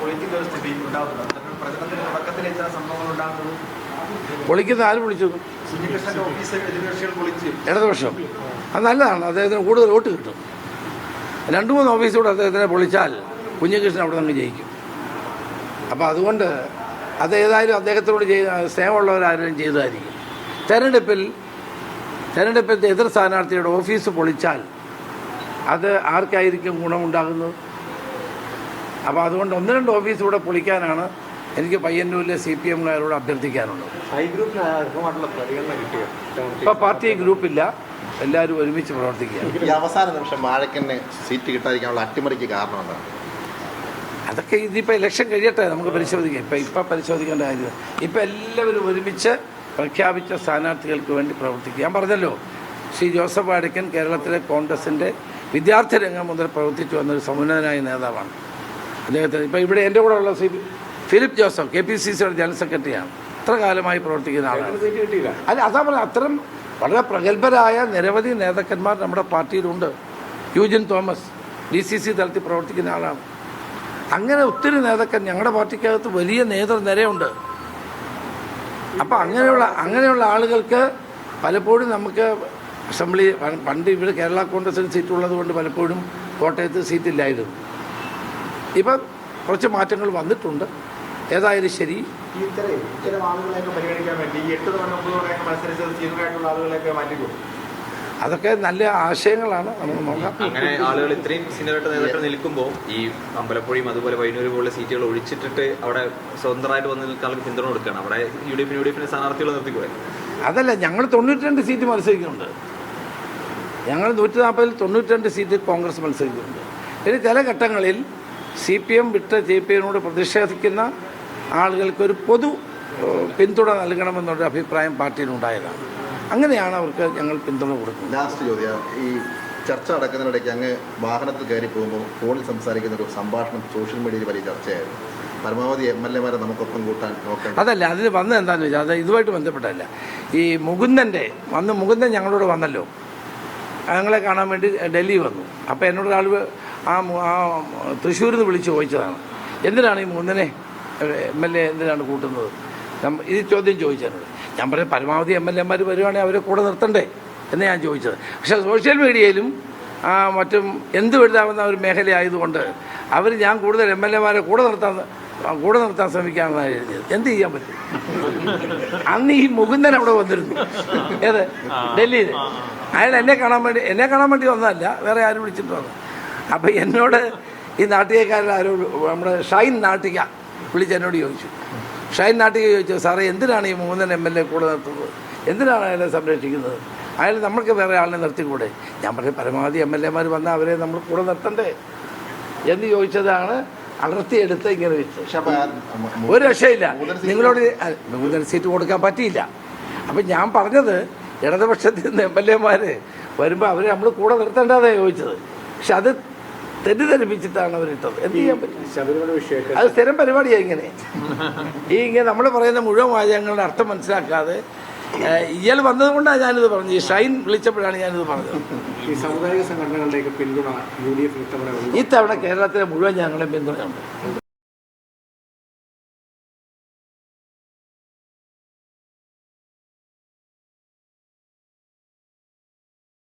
പൊളിക്കുന്ന സ്ഥിതി ഉണ്ടാകുന്നത്. പ്രചരണത്തിന്റെ തുടക്കത്തിൽ ഇത്തരം സംഭവങ്ങൾ ഉണ്ടാകുന്നത് പൊളിക്കുന്ന ആര് വിളിച്ചു? കുഞ്ഞികൃഷ്ണന്റെ ഓഫീസ് എതിർകക്ഷികൾ പൊളിച്ച് ഇടതുപക്ഷം. അത് നല്ലതാണ്, അദ്ദേഹത്തിന് കൂടുതൽ വോട്ട് കിട്ടും. 2-3 ഓഫീസ് കൂടെ അദ്ദേഹത്തിനെ പൊളിച്ചാൽ കുഞ്ഞികൃഷ്ണൻ അവിടെ നിന്ന് ജയിക്കും. അപ്പോൾ അതുകൊണ്ട് അതേതായാലും അദ്ദേഹത്തോട് സ്നേഹമുള്ളവരാരും ചെയ്തതായിരിക്കും. തെരഞ്ഞെടുപ്പിൽ എതിർ സ്ഥാനാർത്ഥിയുടെ ഓഫീസ് പൊളിച്ചാൽ അത് ആർക്കായിരിക്കും ഗുണമുണ്ടാകുന്നത്? അപ്പോൾ അതുകൊണ്ട് 1-2 ഓഫീസ് കൂടെ പൊളിക്കാനാണ് എനിക്ക് പയ്യന്നൂരിലെ CPM-കാരോട് അഭ്യർത്ഥിക്കാനുള്ളത്. ഇപ്പോൾ പാർട്ടി ഗ്രൂപ്പില്ല, എല്ലാവരും ഒരുമിച്ച് പ്രവർത്തിക്കുക. ഈ അവസാന നിമിഷം വാഴക്കന്നെ സീറ്റ് കിട്ടാതിരിക്കാനുള്ള അട്ടിമറിക്ക് കാരണം എന്താണ്? അതൊക്കെ ഇതിപ്പോൾ ഇലക്ഷൻ കഴിയട്ടെ, നമുക്ക് പരിശോധിക്കാം. ഇപ്പം പരിശോധിക്കേണ്ട കാര്യം. ഇപ്പം എല്ലാവരും ഒരുമിച്ച് പ്രഖ്യാപിച്ച സ്ഥാനാർത്ഥികൾക്ക് വേണ്ടി പ്രവർത്തിക്കുക. ഞാൻ പറഞ്ഞല്ലോ, ശ്രീ ജോസഫ് വാഴക്കൻ കേരളത്തിലെ കോൺഗ്രസിൻ്റെ വിദ്യാർത്ഥി രംഗം മുതൽ പ്രവർത്തിച്ചു വന്നൊരു സമുന്നതനായ നേതാവാണ്. അദ്ദേഹത്തിന് ഇപ്പോൾ ഇവിടെ എൻ്റെ കൂടെ ഉള്ള ഫിലിപ്പ് ജോസഫ് KPCCയുടെ ജനറൽ സെക്രട്ടറിയാണ്. ഇത്ര കാലമായി പ്രവർത്തിക്കുന്ന ആളാണ്. അല്ല, അതാ പറഞ്ഞത്, അത്തരം വളരെ പ്രഗത്ഭരായ നിരവധി നേതാക്കന്മാർ നമ്മുടെ പാർട്ടിയിലുണ്ട്. യൂജിൻ തോമസ് DCC തലത്തിൽ പ്രവർത്തിക്കുന്ന ആളാണ്. അങ്ങനെ ഒത്തിരി നേതാക്കൻ ഞങ്ങളുടെ പാർട്ടിക്കകത്ത് വലിയ നേതൃനിരയുണ്ട്. അപ്പം അങ്ങനെയുള്ള ആളുകൾക്ക് പലപ്പോഴും നമുക്ക് അസംബ്ലി പണ്ട് ഇവിടെ കേരള കോൺഗ്രസിന് സീറ്റുള്ളത് കൊണ്ട് പലപ്പോഴും കോട്ടയത്ത് സീറ്റില്ലായിരുന്നു. ഇപ്പം കുറച്ച് മാറ്റങ്ങൾ വന്നിട്ടുണ്ട്. ഏതായാലും ശരി, ഇത്തരം ആളുകളെയൊക്കെ പരിഗണിക്കാൻ വേണ്ടി 8 തവണ 9 തവണയൊക്കെ മത്സരിച്ചത് സീനിയറായിട്ടുള്ള ആളുകളെയൊക്കെ മാറ്റിക്കും. അതൊക്കെ നല്ല ആശയങ്ങളാണ്, നമുക്ക് നോക്കാം. അങ്ങനെ ആളുകൾ ഇത്രയും സീനിയറായിട്ട് നേതാക്കൾ നിൽക്കുമ്പോൾ ഈ അമ്പലപ്പുഴയും അതുപോലെ വൈനൂര് പോലുള്ള സീറ്റുകൾ ഒഴിച്ചിട്ടിട്ട് അവിടെ സ്വതന്ത്രമായിട്ട് വന്ന് നിൽക്കാൻ പിന്തുണ കൊടുക്കുകയാണ്. അവിടെ UDF-ന് സ്ഥാനാർത്ഥികൾ നിർത്തിക്കൂടെ? അതല്ല, ഞങ്ങൾ 92 സീറ്റ് മത്സരിക്കുന്നുണ്ട്. ഞങ്ങൾ 140-ൽ 92 സീറ്റ് കോൺഗ്രസ് മത്സരിക്കുന്നുണ്ട്. ഇനി ചില ഘട്ടങ്ങളിൽ CPM വിട്ട് CPM-നോട് പ്രതിഷേധിക്കുന്ന ആളുകൾക്കൊരു പൊതു പിന്തുണ നൽകണമെന്നൊരു അഭിപ്രായം പാർട്ടിയിലുണ്ടായതാണ്. അങ്ങനെയാണ് അവർക്ക് ഞങ്ങൾ പിന്തുണ കൊടുക്കുന്നത്. ലാസ്റ്റ് ചോദ്യം, ഈ ചർച്ച നടക്കുന്നതിനിടയ്ക്ക് അങ്ങ് വാഹനത്തിൽ കയറി പോകുമ്പോൾ ഫോണിൽ സംസാരിക്കുന്ന ഒരു സംഭാഷണം സോഷ്യൽ മീഡിയയിൽ വലിയ ചർച്ചയായിരുന്നു. പരമാവധി MLA-മാരെ നമുക്കൊപ്പം കൂട്ടാൻ നോക്കണം. അതല്ല, അതിന് വന്നത് എന്താണെന്ന് വെച്ചാൽ അത് ഇതുമായിട്ട് ബന്ധപ്പെട്ടല്ല. ഈ മുകുന്ദൻ ഞങ്ങളോട് വന്നല്ലോ, ഞങ്ങളെ കാണാൻ വേണ്ടി ഡൽഹി വന്നു. അപ്പോൾ എന്നോടൊരാൾ ആ തൃശ്ശൂരിൽ നിന്ന് വിളിച്ച് ചോദിച്ചതാണ്, എന്തിനാണ് ഈ മുകുന്ദനെ MLA എന്തിനാണ് കൂട്ടുന്നത്? ഈ ചോദ്യം ചോദിച്ചത്. ഞാൻ പറയും, പരമാവധി MLA-മാർ വരുവാണെങ്കിൽ അവരെ കൂടെ നിർത്തണ്ടേ എന്ന് ഞാൻ ചോദിച്ചത്. പക്ഷേ സോഷ്യൽ മീഡിയയിലും മറ്റും എന്തും എഴുതാവുന്ന ഒരു മേഖലയായതുകൊണ്ട് ഞാൻ കൂടുതൽ MLA-മാരെ കൂടെ നിർത്താൻ ശ്രമിക്കാമെന്നാണ് എഴുതിയത്. എന്ത് ചെയ്യാൻ പറ്റും? അന്ന് ഈ മുകുന്ദൻ അവിടെ വന്നിരുന്നു. ഏത്? ഡൽഹിയിൽ. അയാൾ എന്നെ കാണാൻ വേണ്ടി വന്നതല്ല, വേറെ ആരും വിളിച്ചിട്ട് വന്നു. അപ്പം എന്നോട് ഈ നാട്ടികക്കാരൻ നമ്മുടെ ഷൈൻ നാട്ടിക വിളിച്ച് എന്നോട് ചോദിച്ചു. ഷൈൻ നാട്ടിക ചോദിച്ചു, സാറേ എന്തിനാണ് ഈ മുകുന്ദൻ MLA കൂടെ നിർത്തുന്നത്? എന്തിനാണ് അയാളെ സംരക്ഷിക്കുന്നത്? അയാൾ നമ്മൾക്ക് വേറെ ആളിനെ നിർത്തിക്കൂടെ? ഞാൻ പറയും, പരമാവധി MLA-മാർ വന്നാൽ അവരെ നമ്മൾ കൂടെ നിർത്തണ്ടേ എന്ന് ചോദിച്ചതാണ്. അടർത്തിയെടുത്ത് ഇങ്ങനെ വെച്ചു. ഒരു രക്ഷയില്ല. നിങ്ങളോട് മുകുന്ദൻ സീറ്റ് കൊടുക്കാൻ പറ്റിയില്ല. അപ്പം ഞാൻ പറഞ്ഞത്, ഇടതുപക്ഷത്തിൽ നിന്ന് MLA-മാർ വരുമ്പോൾ അവരെ നമ്മൾ കൂടെ നിർത്തേണ്ടതാണ് ചോദിച്ചത്. പക്ഷെ അത് തെറ്റിദ്ധരിപ്പിച്ചിട്ടാണ് അവരിട്ടത്. എന്ത് ചെയ്യാൻ പറ്റും? അത് സ്ഥിരം പരിപാടിയാണ് ഇങ്ങനെ നമ്മൾ പറയുന്ന മുഴുവൻ വാചകങ്ങളുടെ അർത്ഥം മനസ്സിലാക്കാതെ ഇയാൾ വന്നത് കൊണ്ടാണ് ഞാനിത് പറഞ്ഞത്. ഈ ഷൈൻ വിളിച്ചപ്പോഴാണ് ഞാനിത് പറഞ്ഞത്. ഈ സാമുദായിക സംഘടനകളുടെയൊക്കെ പിന്തുണ UDF ഇത്തവണ കേരളത്തിലെ മുഴുവൻ ഞങ്ങളുടെ പിന്തുണയുണ്ട്.